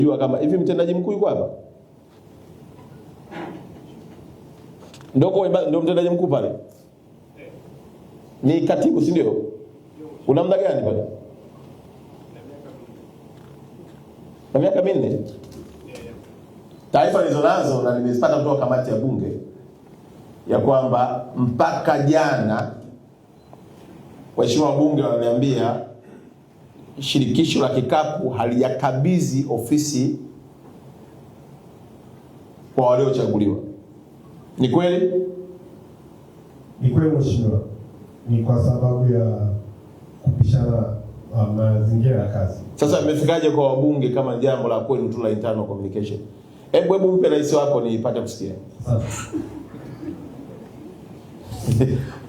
Jua kama hivi mtendaji mkuu yuko hapa? Ndio mtendaji mkuu pale. Ni katibu, si ndio? Una muda gani pale? Na miaka 4. Taarifa nilizonazo na nimezipata kutoka kamati ya bunge ya kwamba mpaka jana waheshimiwa wabunge wananiambia shirikisho la kikapu halijakabidhi ofisi kwa waliochaguliwa. Ni kweli? Ni kweli mheshimiwa. Ni kwa sababu ya kupishana mazingira ya kazi. Sasa imefikaje kwa wabunge kama jambo la kweli tu la internal communication? Hebu mpe rais wako nipate kusikia.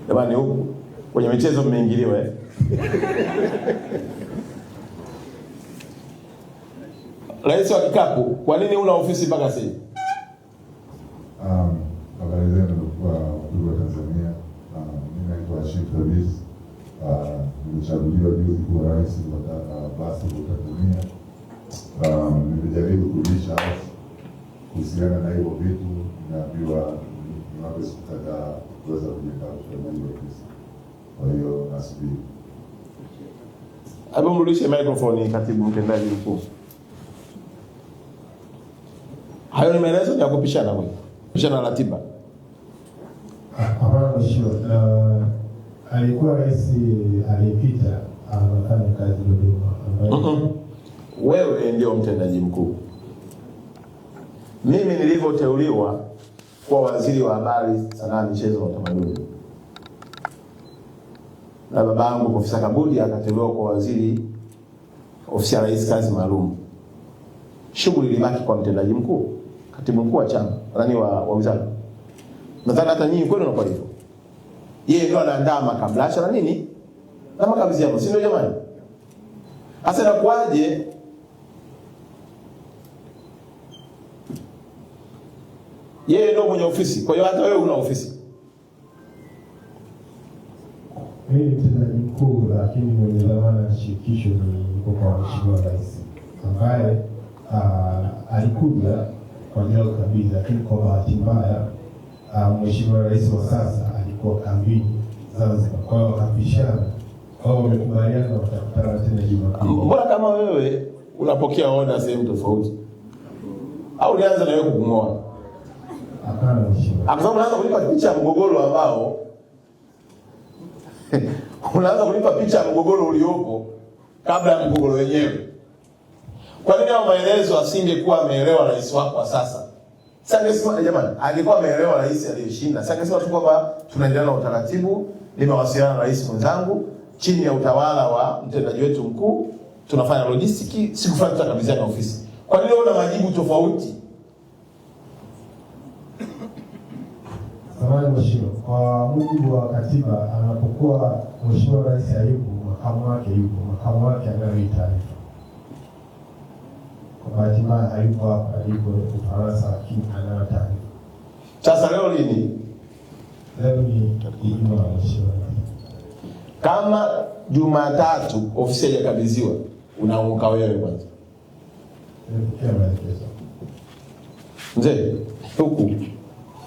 Jamani, huko kwenye michezo mmeingiliwa Rais wa kikapu, kwa nini una ofisi mpaka sasa? Habari zenu kwa Tanzania. Mimi naitwa Sheikh Khamis. Nimechaguliwa juzi kuwa rais wa basketball Tanzania. Nimejaribu kurudisha kuhusiana na hiyo vitu, naambiwa niwape siku kadhaa kuweza kujiandaa kwa hiyo ofisi. Kwa hiyo nasubiri. Hebu mrudishe microphone katibu mtendaji mkuu. Hayo ni maelezo ya kupishana mwe. Kupishana ratiba. Hapana mheshimiwa. Alikuwa rais aliyepita anafanya kazi Dodoma. Wewe ndio mtendaji mkuu. Mimi nilivyoteuliwa kuwa waziri wa habari, sanaa, michezo na utamaduni, na babangu Profesa Kabudi akateuliwa kwa waziri ofisi ya rais kazi maalum, shughuli ilibaki kwa mtendaji mkuu, katibu mkuu wa chama, nani wa wizara. Nadhani hata nyinyi kwenu na kwa hivyo. Yeye ndio anaandaa makablasha na nini? Na makabidhi yao, si ndio jamani? Sasa inakuaje yeye ndio mwenye ofisi, kwa hiyo hata wewe una ofisi? Mimi ni mtendaji mkuu, lakini mwenye dhamana ya shirikisho ni kwa mheshimiwa rais, ambaye alikuja kwa ajili ya kukabidhi, lakini kwa bahati mbaya mheshimiwa rais wa sasa alikuwa kambini Zanzibar, kwa hiyo wakapishana. Wao wamekubaliana watakutana tena Jumapili. Mbona kama wewe unapokea order sehemu tofauti? Au ulianza na wewe kung'oa? Hapana mheshimiwa. Akasema unaanza kulipa picha ya mgogoro ambao unaanza kulipa picha ya mgogoro uliopo kabla ya mgogoro wenyewe. Kwa nini hao maelezo asingekuwa ameelewa rais wako wa sasa? Sasa jamani, alikuwa ameelewa rais aliyeshinda. Sasa angesema tu kwamba tunaendelea na utaratibu, nimewasiliana na rais mwenzangu chini ya utawala wa mtendaji wetu mkuu, tunafanya logistics, siku fulani tutakabidhiana na ofisi. Kwa nini una majibu tofauti? Samahani mheshimiwa, kwa mujibu wa katiba, anapokuwa mheshimiwa rais hayupo, makamu wake yupo, makamu wake anayo taarifa. Kwa bahati mbaya hayupo hapa, yupo Ufaransa, lakini anayo taarifa. Sasa leo lini? Leo ni Ijumaa mheshimiwa. Kama Jumatatu ofisi haijakabidhiwa, unaamka wewe kwanza. Nimepokea maelekezo. Mzee,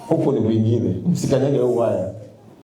huku ni mwingine. Msikanyage huko haya.